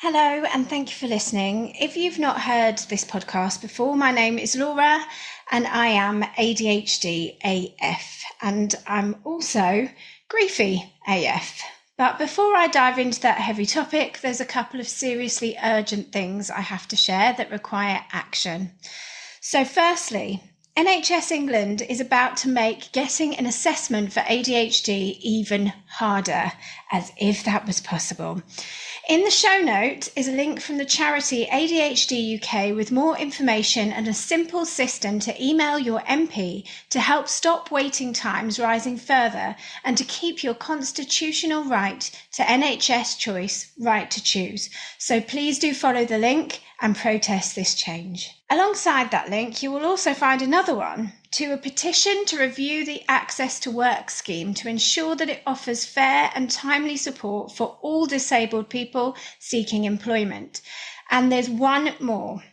Hello, and thank you for listening. If you've not heard this podcast before, my name is Laura, and I am ADHD AF, and I'm also griefy AF. But before I dive into that heavy topic, there's a couple of seriously urgent things I have to share that require action. So firstly, NHS England is about to make getting an assessment for ADHD even harder, as if that was possible. In the show note is a link from the charity ADHD UK with more information and a simple system to email your MP to help stop waiting times rising further and to keep your constitutional right to NHS choice right to choose. So please do follow the link and protest this change. Alongside that link, you will also find another one to a petition to review the Access to Work scheme to ensure that it offers fair and timely support for all disabled people seeking employment. And there's one more.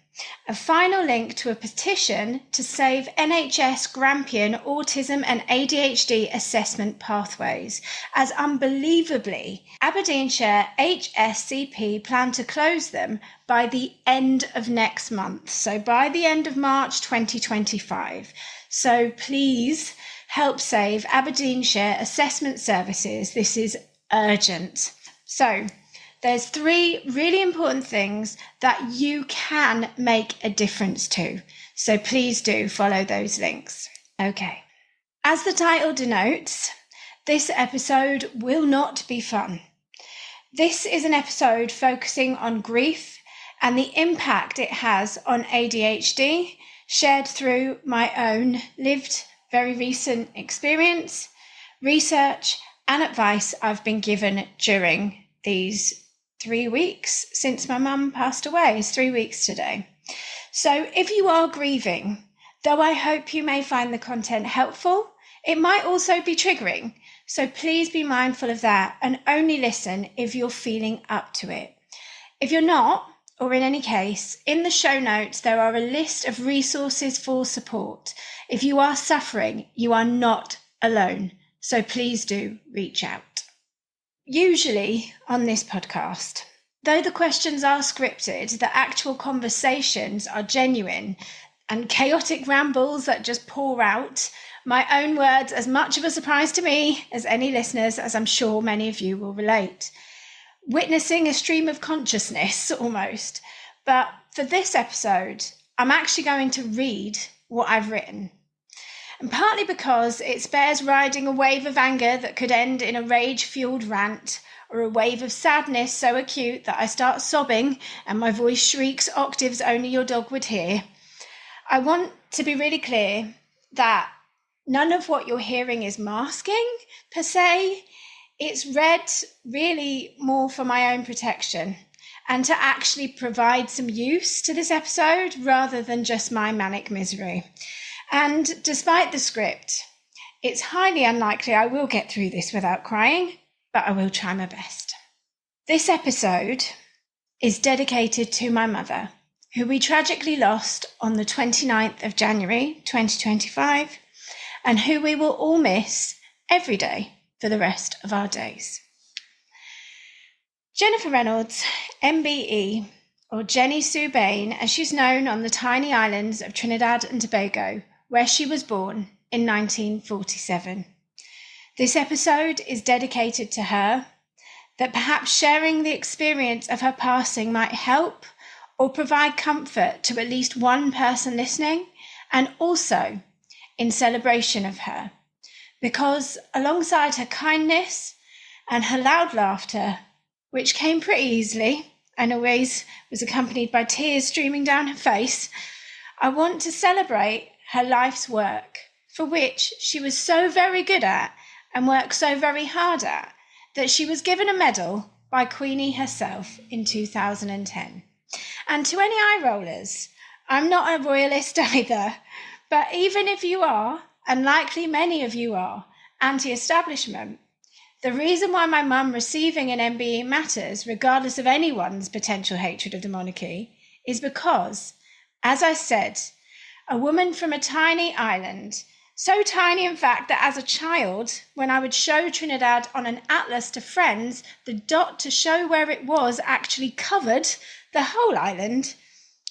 A final link to a petition to save NHS Grampian autism and ADHD assessment pathways, as unbelievably, Aberdeenshire HSCP plan to close them by the end of next month, so by the end of March 2025. So please help save Aberdeenshire assessment services. This is urgent. So there's 3 really important things that you can make a difference to. So please do follow those links. Okay. As the title denotes, this episode will not be fun. This is an episode focusing on grief and the impact it has on ADHD, shared through my own lived, very recent experience, research, and advice I've been given during these 3 weeks since my mum passed away. It's 3 weeks today. So if you are grieving, though I hope you may find the content helpful, it might also be triggering. So please be mindful of that and only listen if you're feeling up to it. If you're not, or in any case, in the show notes, there are a list of resources for support. If you are suffering, you are not alone. So please do reach out. Usually on this podcast, though the questions are scripted, the actual conversations are genuine and chaotic rambles that just pour out my own words, as much of a surprise to me as any listeners, as I'm sure many of you will relate. Witnessing a stream of consciousness almost. But for this episode, I'm actually going to read what I've written. And partly because it spares riding a wave of anger that could end in a rage-fueled rant, or a wave of sadness so acute that I start sobbing and my voice shrieks octaves only your dog would hear. I want to be really clear that none of what you're hearing is masking per se. It's read really more for my own protection and to actually provide some use to this episode rather than just my manic misery. And despite the script, it's highly unlikely I will get through this without crying, but I will try my best. This episode is dedicated to my mother, who we tragically lost on the 29th of January 2025, and who we will all miss every day for the rest of our days. Jennifer Reynolds MBE, or Jenny Sue Bain, as she's known on the tiny islands of Trinidad and Tobago, where she was born in 1947. This episode is dedicated to her, that perhaps sharing the experience of her passing might help or provide comfort to at least one person listening, and also in celebration of her, because alongside her kindness and her loud laughter, which came pretty easily and always was accompanied by tears streaming down her face, I want to celebrate her life's work, for which she was so very good at and worked so very hard at, that she was given a medal by Queenie herself in 2010. And to any eye rollers, I'm not a royalist either, but even if you are, and likely many of you are, anti-establishment, the reason why my mum receiving an MBE matters, regardless of anyone's potential hatred of the monarchy, is because, as I said, a woman from a tiny island So tiny, in fact, that as a child, when I would show Trinidad on an atlas to friends, the dot to show where it was actually covered the whole island.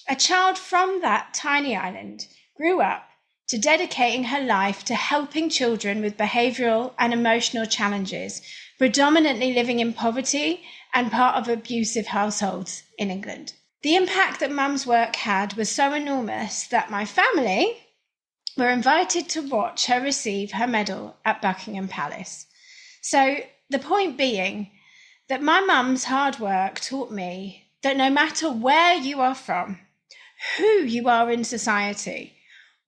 A child from that tiny island grew up to dedicating her life to helping children with behavioural and emotional challenges, predominantly living in poverty and part of abusive households in England. The impact that Mum's work had was so enormous that my family were invited to watch her receive her medal at Buckingham Palace. So the point being that my mum's hard work taught me that no matter where you are from, who you are in society,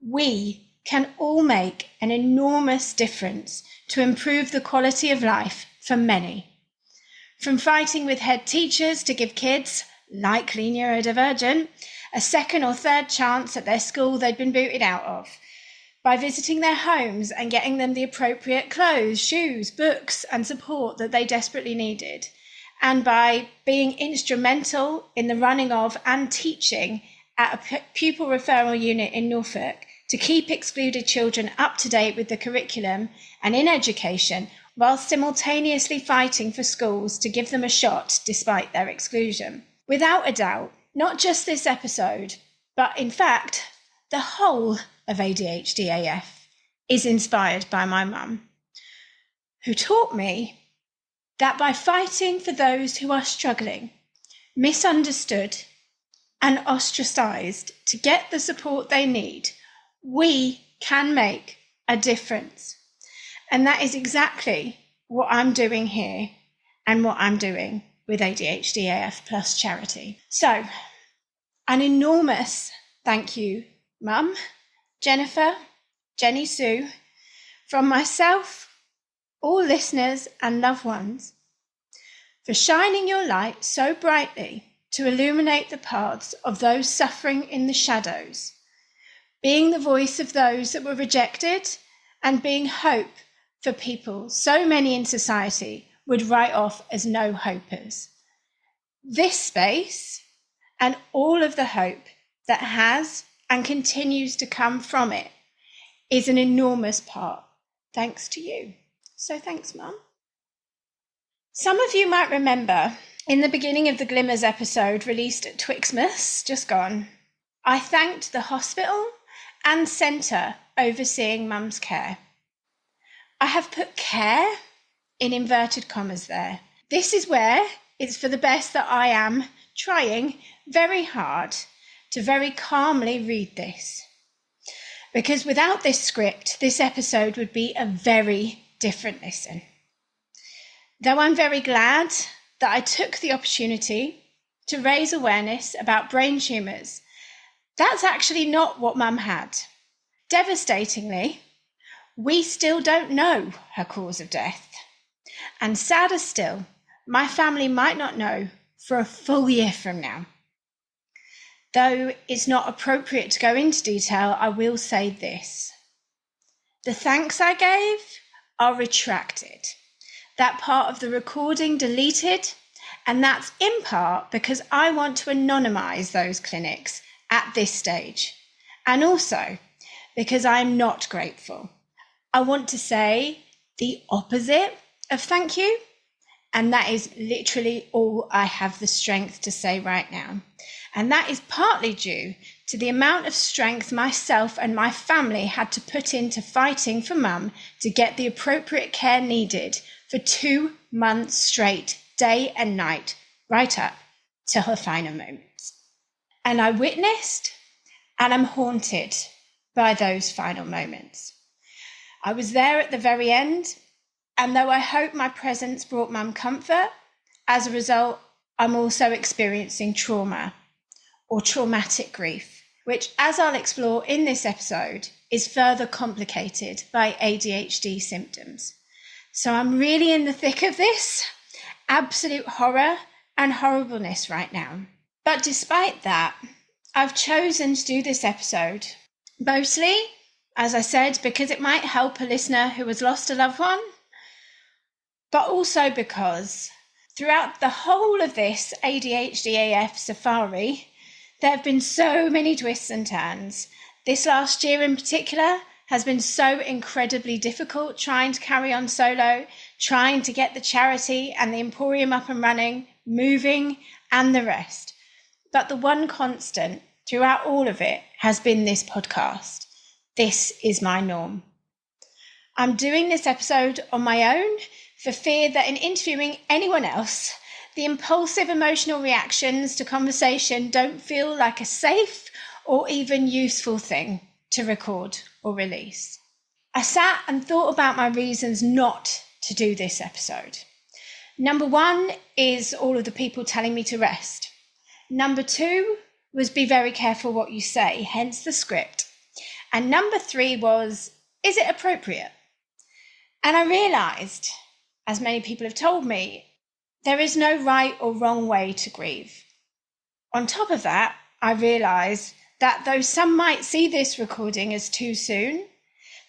we can all make an enormous difference to improve the quality of life for many. From fighting with head teachers to give kids, likely neurodivergent, a second or third chance at their school they'd been booted out of, by visiting their homes and getting them the appropriate clothes, shoes, books, and support that they desperately needed, and by being instrumental in the running of and teaching at a pupil referral unit in Norfolk to keep excluded children up to date with the curriculum and in education, while simultaneously fighting for schools to give them a shot despite their exclusion. Without a doubt, not just this episode, but in fact, the whole of ADHD AF is inspired by my mum, who taught me that by fighting for those who are struggling, misunderstood, and ostracised to get the support they need, we can make a difference. And that is exactly what I'm doing here and what I'm doing with ADHD AF Plus charity. So, an enormous thank you, Mum, Jennifer, Jenny Sue, from myself, all listeners and loved ones, for shining your light so brightly to illuminate the paths of those suffering in the shadows, being the voice of those that were rejected and being hope for people so many in society would write off as no hopers. This space and all of the hope that has and continues to come from it is an enormous part, thanks to you. So thanks, Mum. Some of you might remember in the beginning of the Glimmers episode released at Twixmas, just gone, I thanked the hospital and centre overseeing Mum's care. I have put care in inverted commas there. This is where it's for the best that I am trying very hard to very calmly read this. Because without this script, this episode would be a very different listen. Though I'm very glad that I took the opportunity to raise awareness about brain tumours, that's actually not what Mum had. Devastatingly, we still don't know her cause of death. And sadder still, my family might not know for a full year from now. Though it's not appropriate to go into detail, I will say this. The thanks I gave are retracted. That part of the recording deleted, and that's in part because I want to anonymise those clinics at this stage. And also because I'm not grateful. I want to say the opposite of thank you, and that is literally all I have the strength to say right now. And that is partly due to the amount of strength myself and my family had to put into fighting for Mum to get the appropriate care needed for 2 months straight, day and night, right up to her final moments. And I witnessed and am haunted by those final moments. I was there at the very end, and though I hope my presence brought Mum comfort, as a result, I'm also experiencing trauma or traumatic grief, which, as I'll explore in this episode, is further complicated by ADHD symptoms. So I'm really in the thick of this absolute horror and horribleness right now. But despite that, I've chosen to do this episode, mostly, as I said, because it might help a listener who has lost a loved one, but also because throughout the whole of this ADHD AF safari, there have been so many twists and turns. This last year in particular has been so incredibly difficult, trying to carry on solo, trying to get the charity and the Emporium up and running, moving, and the rest. But the one constant throughout all of it has been this podcast. This is my norm. I'm doing this episode on my own for fear that in interviewing anyone else, the impulsive emotional reactions to conversation don't feel like a safe or even useful thing to record or release. I sat and thought about my reasons not to do this episode. Number one is all of the people telling me to rest. Number two was be very careful what you say, hence the script. And number three was, is it appropriate? And I realised, as many people have told me, there is no right or wrong way to grieve. On top of that, I realised that though some might see this recording as too soon,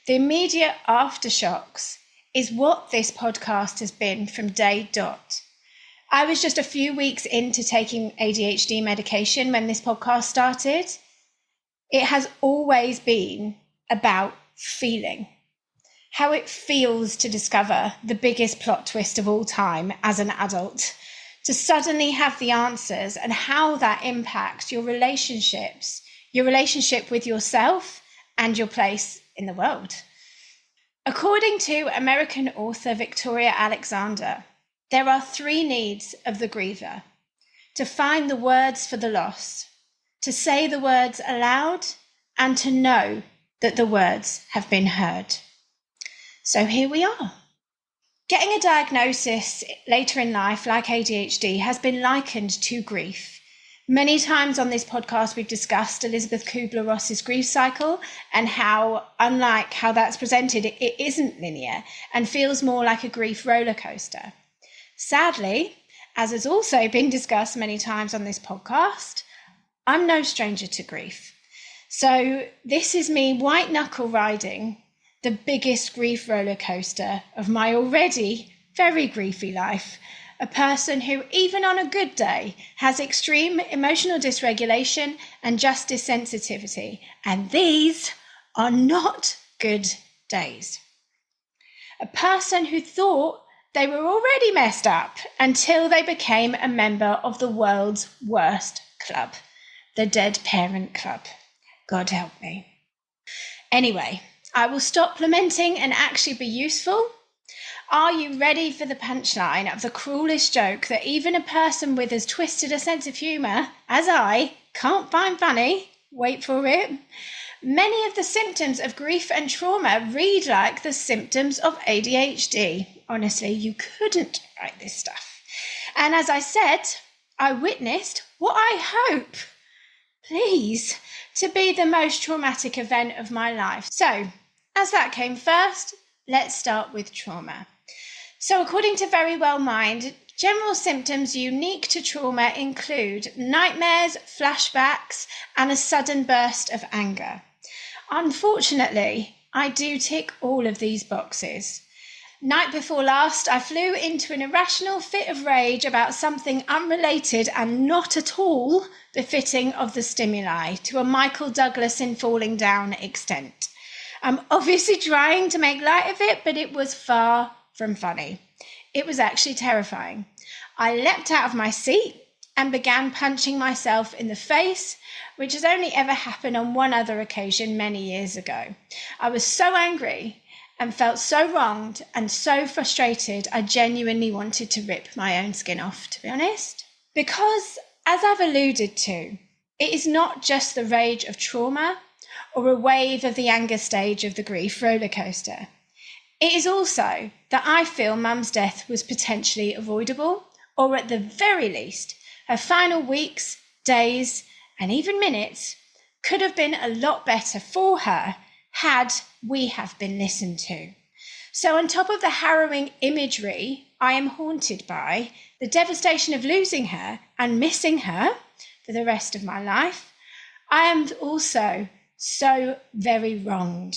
the immediate aftershocks is what this podcast has been from day dot. I was just a few weeks into taking ADHD medication when this podcast started. It has always been about feeling, how it feels to discover the biggest plot twist of all time as an adult, to suddenly have the answers and how that impacts your relationships, your relationship with yourself and your place in the world. According to American author Victoria Alexander, there are three needs of the griever: to find the words for the loss, to say the words aloud, and to know that the words have been heard. So here we are. Getting a diagnosis later in life, like ADHD, has been likened to grief. Many times on this podcast, we've discussed Elizabeth Kubler-Ross's grief cycle and how, unlike how that's presented, it isn't linear and feels more like a grief roller coaster. Sadly, as has also been discussed many times on this podcast, I'm no stranger to grief. So this is me white knuckle riding the biggest grief roller coaster of my already very griefy life. A person who, even on a good day, has extreme emotional dysregulation and justice sensitivity. And these are not good days. A person who thought they were already messed up until they became a member of the world's worst club, the Dead Parent Club. God help me. Anyway, I will stop lamenting and actually be useful. Are you ready for the punchline of the cruelest joke that even a person with as twisted a sense of humour as I can't find funny? Wait for it. Many of the symptoms of grief and trauma read like the symptoms of ADHD. Honestly, you couldn't write this stuff. And as I said, I witnessed what I hope, please, to be the most traumatic event of my life. So, as that came first, let's start with trauma. So according to Very Well Mind, general symptoms unique to trauma include nightmares, flashbacks, and a sudden burst of anger. Unfortunately, I do tick all of these boxes. Night before last, I flew into an irrational fit of rage about something unrelated and not at all befitting of the stimuli, to a Michael Douglas in Falling Down extent. I'm obviously trying to make light of it, but it was far from funny. It was actually terrifying. I leapt out of my seat and began punching myself in the face, which has only ever happened on one other occasion many years ago. I was so angry and felt so wronged and so frustrated, I genuinely wanted to rip my own skin off, to be honest. Because, as I've alluded to, it is not just the rage of trauma or a wave of the anger stage of the grief roller coaster. It is also that I feel Mum's death was potentially avoidable, or at the very least, her final weeks, days, and even minutes could have been a lot better for her had we have been listened to. So on top of the harrowing imagery I am haunted by, the devastation of losing her and missing her for the rest of my life, I am also so very wronged.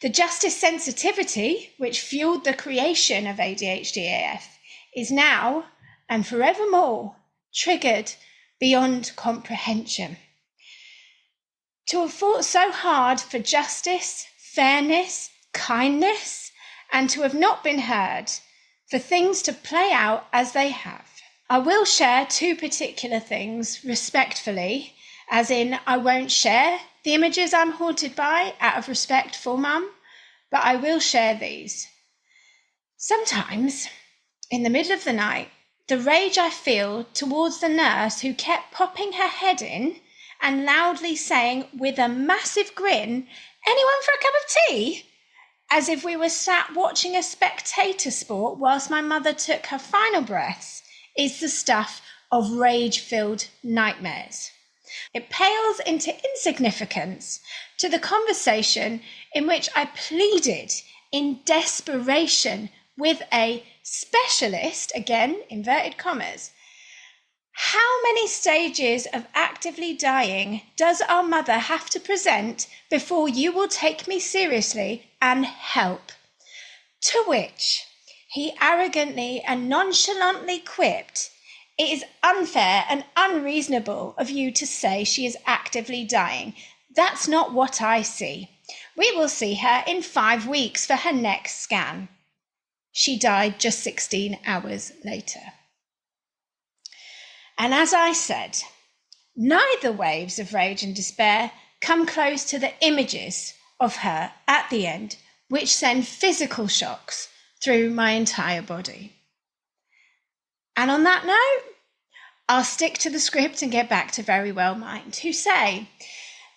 The justice sensitivity, which fueled the creation of ADHD AF, is now and forevermore triggered beyond comprehension. To have fought so hard for justice, fairness, kindness, and to have not been heard, for things to play out as they have. I will share two particular things respectfully, as in I won't share the images I'm haunted by out of respect for Mum, but I will share these. Sometimes, in the middle of the night, the rage I feel towards the nurse who kept popping her head in and loudly saying with a massive grin, "Anyone for a cup of tea?" as if we were sat watching a spectator sport whilst my mother took her final breaths, is the stuff of rage-filled nightmares. It pales into insignificance to the conversation in which I pleaded in desperation with a specialist, again, inverted commas. How many stages of actively dying does our mother have to present before you will take me seriously and help? To which he arrogantly and nonchalantly quipped, "It is unfair and unreasonable of you to say she is actively dying. That's not what I see. We will see her in 5 weeks for her next scan." She died just 16 hours later. And as I said, neither waves of rage and despair come close to the images of her at the end, which send physical shocks through my entire body. And on that note, I'll stick to the script and get back to Very Well Mind, who say,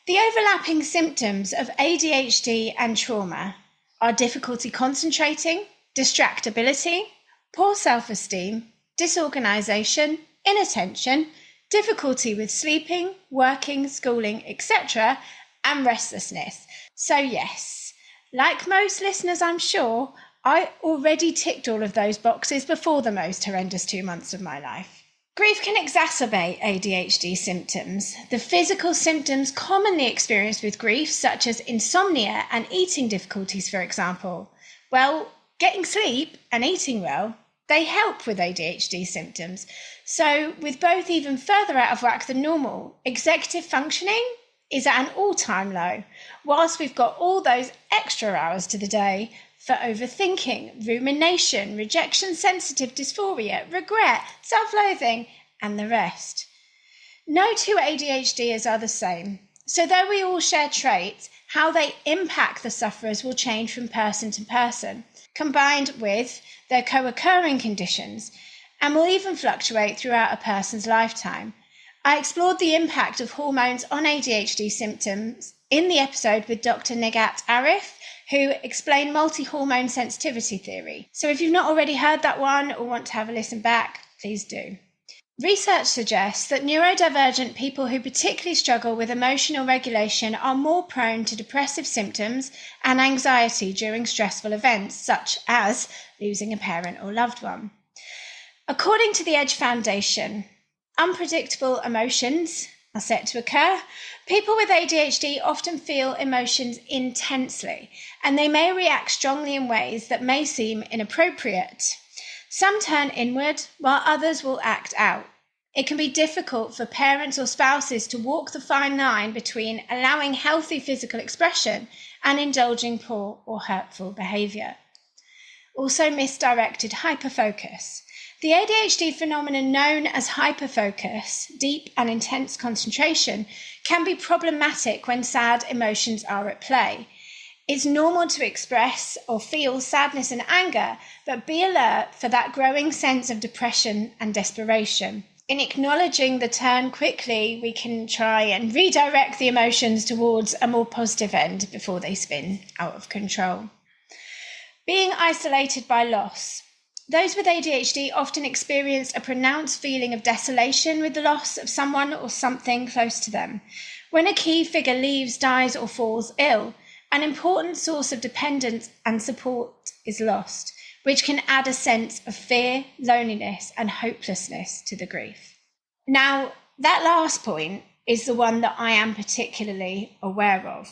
the overlapping symptoms of ADHD and trauma are difficulty concentrating, distractibility, poor self-esteem, disorganisation, inattention, difficulty with sleeping, working, schooling, etc., and restlessness. So yes, like most listeners I'm sure, I already ticked all of those boxes before the most horrendous 2 months of my life. Grief can exacerbate ADHD symptoms. The physical symptoms commonly experienced with grief, such as insomnia and eating difficulties, for example, well, getting sleep and eating well, they help with ADHD symptoms. So with both even further out of whack than normal, executive functioning is at an all-time low, whilst we've got all those extra hours to the day for overthinking, rumination, rejection-sensitive dysphoria, regret, self-loathing, and the rest. No two ADHDers are the same. So though we all share traits, how they impact the sufferers will change from person to person, combined with their co-occurring conditions, and will even fluctuate throughout a person's lifetime. I explored the impact of hormones on ADHD symptoms in the episode with Dr. Negat Arif, who explained multi-hormone sensitivity theory. So if you've not already heard that one or want to have a listen back, please do. Research suggests that neurodivergent people who particularly struggle with emotional regulation are more prone to depressive symptoms and anxiety during stressful events, such as losing a parent or loved one. According to the Edge Foundation, unpredictable emotions are set to occur. People with ADHD often feel emotions intensely, and they may react strongly in ways that may seem inappropriate. Some turn inward, while others will act out. It can be difficult for parents or spouses to walk the fine line between allowing healthy physical expression and indulging poor or hurtful behaviour. Also, misdirected hyperfocus. The ADHD phenomenon known as hyperfocus, deep and intense concentration, can be problematic when sad emotions are at play. It's normal to express or feel sadness and anger, but be alert for that growing sense of depression and desperation. In acknowledging the turn quickly, we can try and redirect the emotions towards a more positive end before they spin out of control. Being isolated by loss. Those with ADHD often experience a pronounced feeling of desolation with the loss of someone or something close to them. When a key figure leaves, dies, or falls ill, an important source of dependence and support is lost, which can add a sense of fear, loneliness, and hopelessness to the grief. Now, that last point is the one that I am particularly aware of.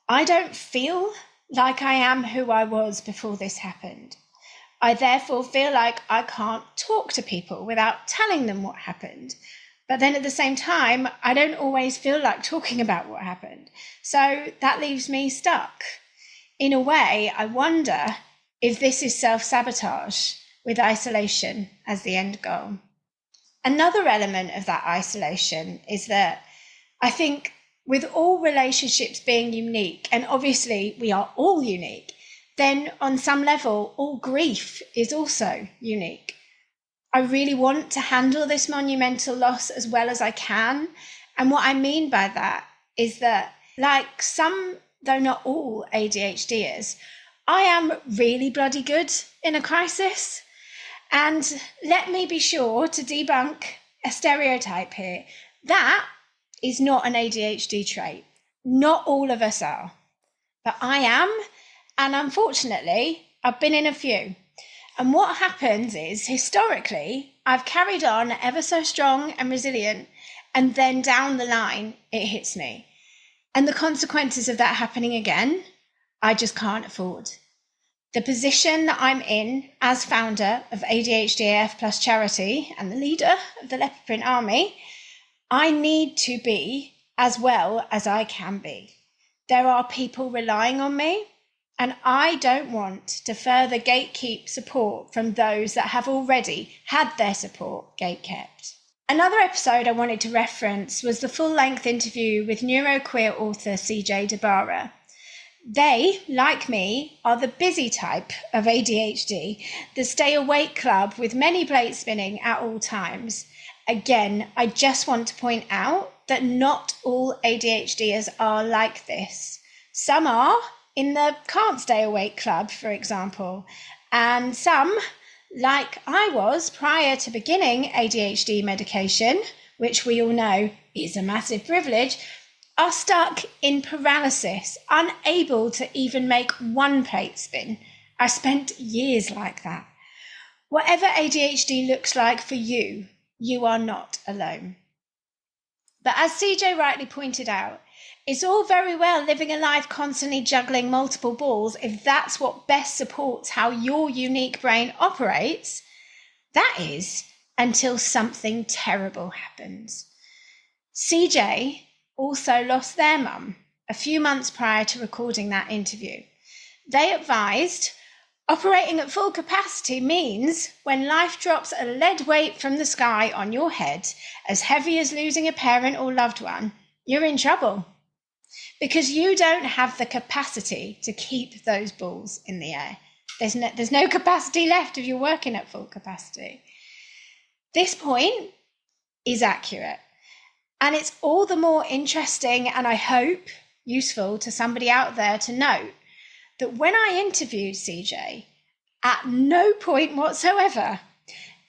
I don't feel like I am who I was before this happened. I therefore feel like I can't talk to people without telling them what happened. But then at the same time, I don't always feel like talking about what happened. So that leaves me stuck. In a way, I wonder if this is self-sabotage with isolation as the end goal. Another element of that isolation is that I think with all relationships being unique, and obviously we are all unique, then on some level, all grief is also unique. I really want to handle this monumental loss as well as I can. And what I mean by that is that, like some, though not all ADHDers, I am really bloody good in a crisis. And let me be sure to debunk a stereotype here. That is not an ADHD trait. Not all of us are. But I am, and unfortunately, I've been in a few. And what happens is, historically, I've carried on ever so strong and resilient, and then down the line, it hits me. And the consequences of that happening again, I just can't afford. The position that I'm in as founder of ADHD AF Plus Charity and the leader of the Leopard Print Army, I need to be as well as I can be. There are people relying on me, and I don't want to further gatekeep support from those that have already had their support gatekept. Another episode I wanted to reference was the full-length interview with neuroqueer author CJ DeBara. They, like me, are the busy type of ADHD, the stay awake club with many plates spinning at all times. Again, I just want to point out that not all ADHDers are like this. Some are in the can't stay awake club, for example, and some, like I was prior to beginning ADHD medication, which we all know is a massive privilege, are stuck in paralysis, unable to even make one plate spin. I spent years like that. Whatever ADHD looks like for you, you are not alone. But as CJ rightly pointed out, it's all very well living a life constantly juggling multiple balls if that's what best supports how your unique brain operates. That is, until something terrible happens. CJ also lost their mum a few months prior to recording that interview. They advised, operating at full capacity means when life drops a lead weight from the sky on your head, as heavy as losing a parent or loved one, you're in trouble. Because you don't have the capacity to keep those balls in the air. There's no capacity left if you're working at full capacity. This point is accurate. And it's all the more interesting and I hope useful to somebody out there to note that when I interviewed CJ, at no point whatsoever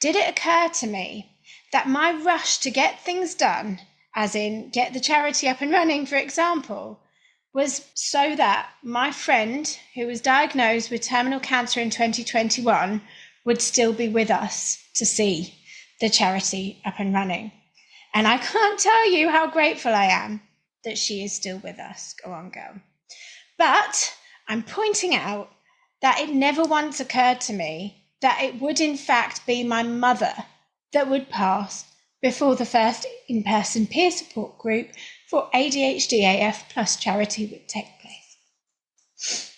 did it occur to me that my rush to get things done, as in get the charity up and running, for example, was so that my friend who was diagnosed with terminal cancer in 2021 would still be with us to see the charity up and running. And I can't tell you how grateful I am that she is still with us. Go on, girl. But I'm pointing out that it never once occurred to me that it would in fact be my mother that would pass before the first in-person peer support group for ADHD AF Plus charity would take place.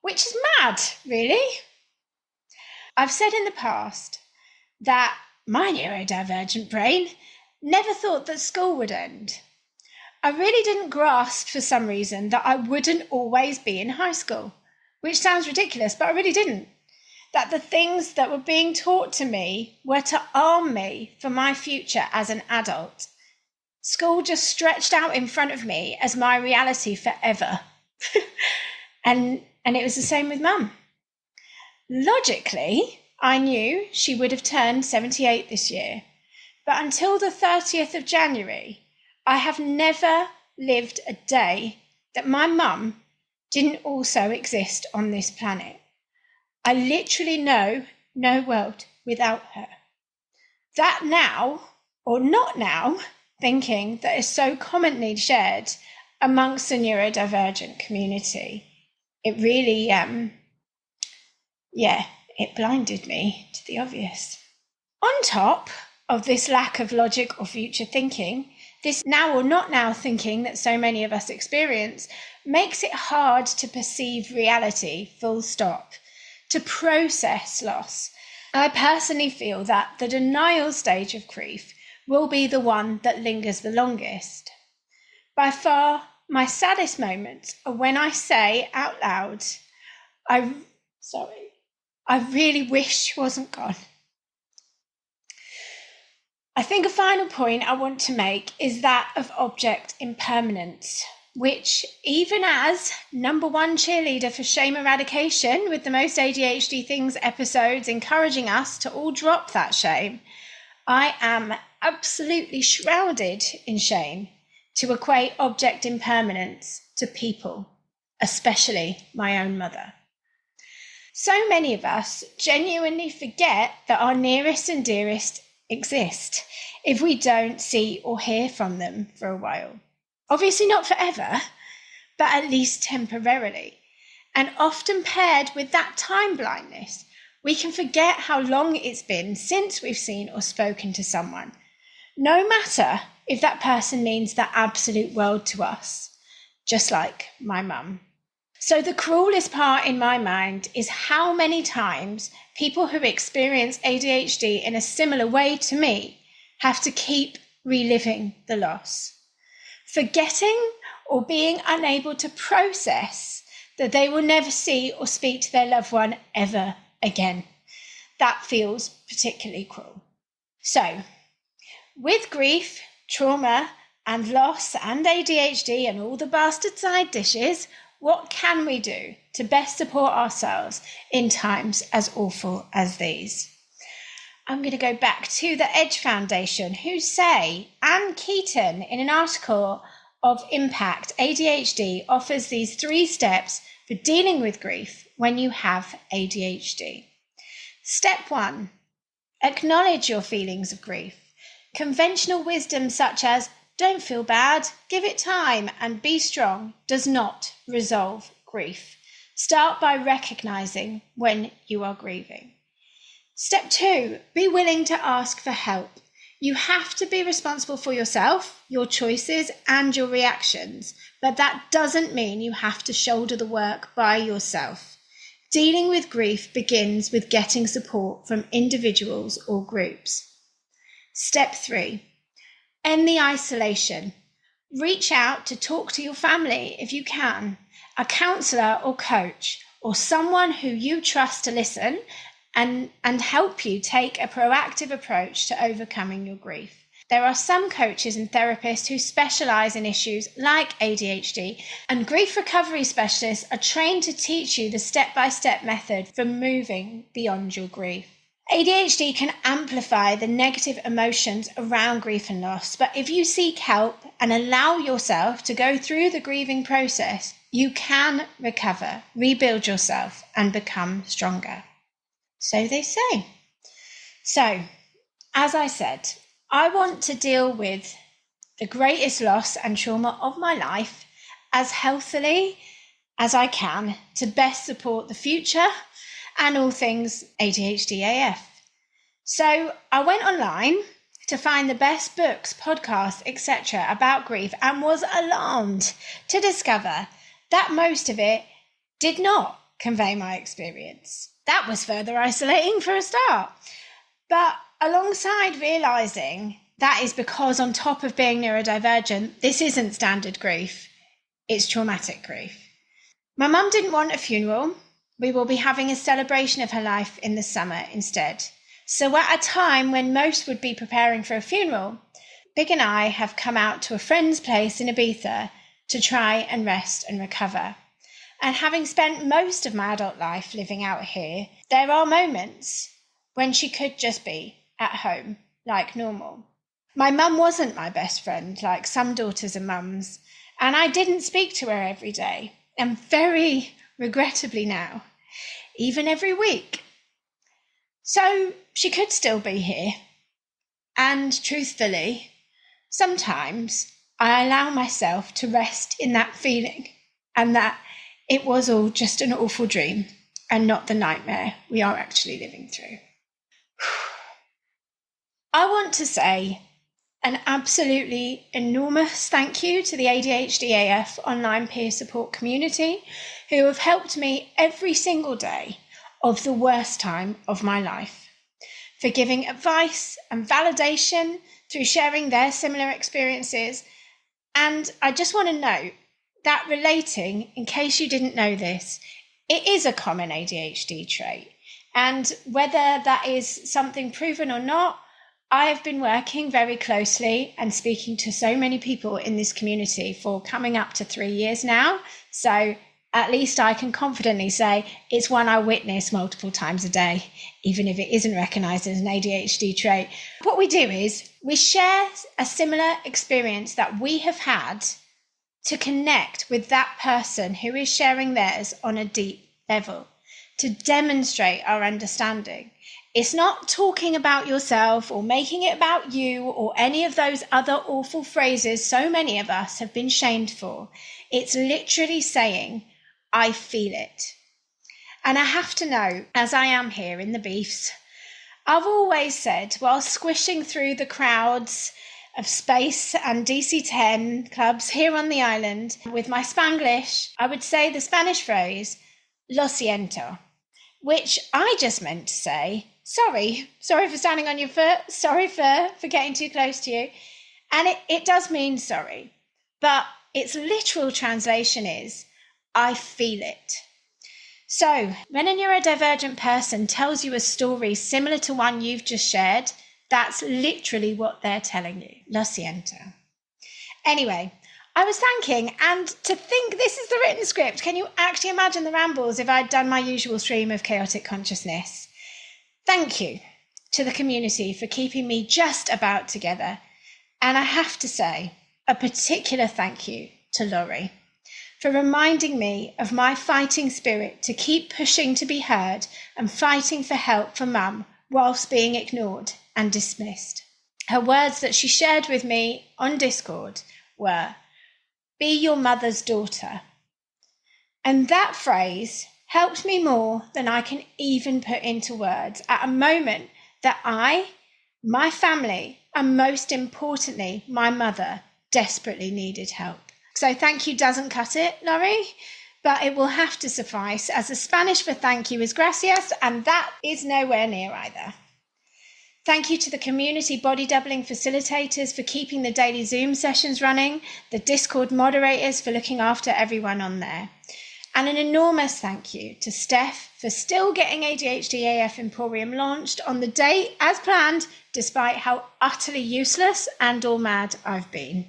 Which is mad, really. I've said in the past that my neurodivergent brain never thought that school would end. I really didn't grasp for some reason that I wouldn't always be in high school, which sounds ridiculous, but I really didn't. That the things that were being taught to me were to arm me for my future as an adult. School just stretched out in front of me as my reality forever. and it was the same with Mum. Logically, I knew she would have turned 78 this year, but until the 30th of January, I have never lived a day that my mum didn't also exist on this planet. I literally know no world without her. That now, or not now, thinking that is so commonly shared amongst the neurodivergent community, it really, it blinded me to the obvious. On top of this lack of logic or future thinking, This now or not now thinking that so many of us experience makes it hard to perceive reality, full stop, to process loss. I personally feel that the denial stage of grief will be the one that lingers the longest. By far, my saddest moments are when I say out loud, I really wish she wasn't gone. I think a final point I want to make is that of object impermanence, which, even as number one cheerleader for shame eradication with the Most ADHD Things episodes encouraging us to all drop that shame, I am absolutely shrouded in shame to equate object impermanence to people, especially my own mother. So many of us genuinely forget that our nearest and dearest exist if we don't see or hear from them for a while. Obviously not forever, but at least temporarily. And often paired with that time blindness, we can forget how long it's been since we've seen or spoken to someone, no matter if that person means the absolute world to us, just like my mum. So the cruelest part in my mind is how many times people who experience ADHD in a similar way to me have to keep reliving the loss, forgetting or being unable to process that they will never see or speak to their loved one ever again. That feels particularly cruel. So, with grief, trauma, and loss, and ADHD, and all the bastard side dishes, what can we do to best support ourselves in times as awful as these? I'm going to go back to the Edge Foundation, who say, Anne Keaton, in an article of Impact, ADHD offers these 3 steps for dealing with grief when you have ADHD. Step 1, acknowledge your feelings of grief. Conventional wisdom such as don't feel bad, give it time, and be strong does not resolve grief. Start by recognizing when you are grieving. Step 2, be willing to ask for help. You have to be responsible for yourself, your choices, and your reactions, but that doesn't mean you have to shoulder the work by yourself. Dealing with grief begins with getting support from individuals or groups. Step 3, end the isolation. Reach out to talk to your family if you can, a counsellor or coach, or someone who you trust to listen and help you take a proactive approach to overcoming your grief. There are some coaches and therapists who specialise in issues like ADHD, and grief recovery specialists are trained to teach you the step-by-step method for moving beyond your grief. ADHD can amplify the negative emotions around grief and loss, but if you seek help and allow yourself to go through the grieving process, you can recover, rebuild yourself, and become stronger. So they say. So, as I said, I want to deal with the greatest loss and trauma of my life as healthily as I can to best support the future and all things ADHD AF. So I went online to find the best books, podcasts, etc. about grief and was alarmed to discover that most of it did not convey my experience. That was further isolating for a start. But alongside realising that is because on top of being neurodivergent, this isn't standard grief, it's traumatic grief. My mum didn't want a funeral. We will be having a celebration of her life in the summer instead. So at a time when most would be preparing for a funeral, Big and I have come out to a friend's place in Ibiza to try and rest and recover. And having spent most of my adult life living out here, there are moments when she could just be at home like normal. My mum wasn't my best friend like some daughters and mums, and I didn't speak to her every day, and very regrettably now, even every week. So she could still be here. And truthfully, sometimes I allow myself to rest in that feeling and that it was all just an awful dream and not the nightmare we are actually living through. I want to say An absolutely enormous thank you to the ADHD AF online peer support community who have helped me every single day of the worst time of my life, for giving advice and validation through sharing their similar experiences. And I just want to note that relating, in case you didn't know this, it is a common ADHD trait. And whether that is something proven or not, I have been working very closely and speaking to so many people in this community for coming up to 3 years now. So at least I can confidently say it's one I witness multiple times a day, even if it isn't recognised as an ADHD trait. What we do is we share a similar experience that we have had to connect with that person who is sharing theirs on a deep level, to demonstrate our understanding. It's not talking about yourself or making it about you or any of those other awful phrases so many of us have been shamed for. It's literally saying, I feel it. And I have to know, as I am here in the beefs, I've always said, while squishing through the crowds of space and DC-10 clubs here on the island with my Spanglish, I would say the Spanish phrase, lo siento, which I just meant to say, sorry for standing on your foot, sorry for getting too close to you. And it does mean sorry, but its literal translation is, I feel it. So when a neurodivergent person tells you a story similar to one you've just shared, that's literally what they're telling you. Lo siento. Anyway, I was thanking, and to think this is the written script, can you actually imagine the rambles if I'd done my usual stream of chaotic consciousness? Thank you to the community for keeping me just about together. And I have to say, a particular thank you to Laurie for reminding me of my fighting spirit to keep pushing to be heard and fighting for help for Mum whilst being ignored and dismissed. Her words that she shared with me on Discord were, be your mother's daughter. And that phrase helped me more than I can even put into words at a moment that I, my family, and most importantly, my mother desperately needed help. So thank you doesn't cut it, Laurie, but it will have to suffice, as the Spanish for thank you is gracias, and that is nowhere near either. Thank you to the community body doubling facilitators for keeping the daily Zoom sessions running, the Discord moderators for looking after everyone on there. And an enormous thank you to Steph for still getting ADHD AF Emporium launched on the date as planned, despite how utterly useless and or mad I've been.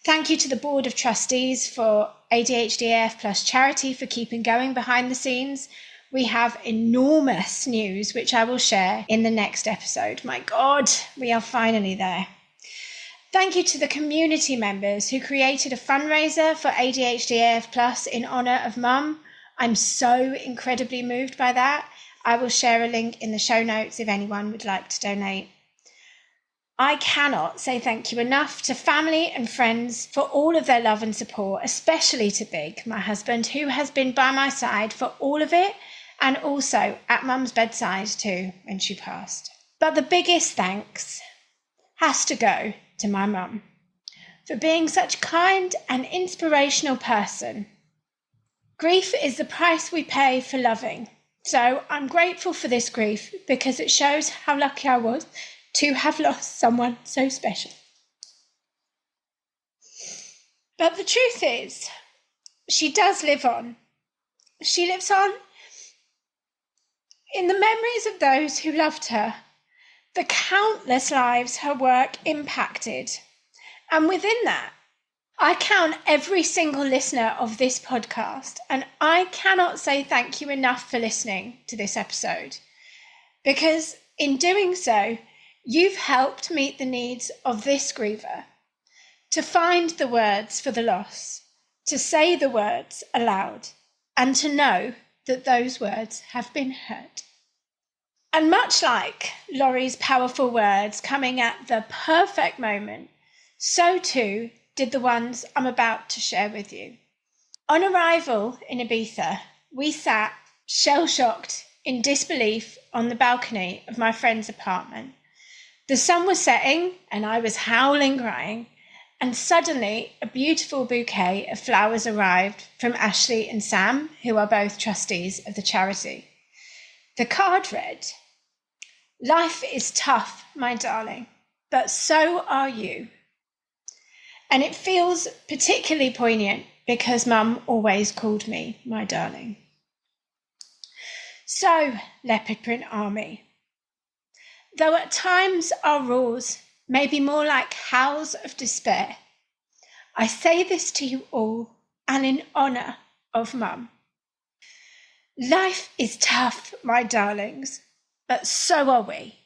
Thank you to the Board of Trustees for ADHD AF Plus Charity for keeping going behind the scenes. We have enormous news, which I will share in the next episode. My God, we are finally there. Thank you to the community members who created a fundraiser for ADHD AF Plus in honour of Mum. I'm so incredibly moved by that. I will share a link in the show notes if anyone would like to donate. I cannot say thank you enough to family and friends for all of their love and support, especially to Big, my husband, who has been by my side for all of it and also at Mum's bedside too when she passed. But the biggest thanks has to go to my mum for being such a kind and inspirational person. Grief is the price we pay for loving. So I'm grateful for this grief because it shows how lucky I was to have lost someone so special. But the truth is, she does live on. She lives on in the memories of those who loved her, the countless lives her work impacted. And within that, I count every single listener of this podcast, and I cannot say thank you enough for listening to this episode, because in doing so, you've helped meet the needs of this griever, to find the words for the loss, to say the words aloud, and to know that those words have been heard. And much like Laurie's powerful words coming at the perfect moment, so too did the ones I'm about to share with you. On arrival in Ibiza, we sat shell-shocked in disbelief on the balcony of my friend's apartment, The sun was setting and I was howling crying, and suddenly a beautiful bouquet of flowers arrived from Ashley and Sam, who are both trustees of the charity. The card read, "Life is tough, my darling, but so are you." And it feels particularly poignant because Mum always called me my darling. So, Leopard Print Army, though at times our roars may be more like howls of despair, I say this to you all and in honour of Mum. Life is tough, my darlings, but so are we.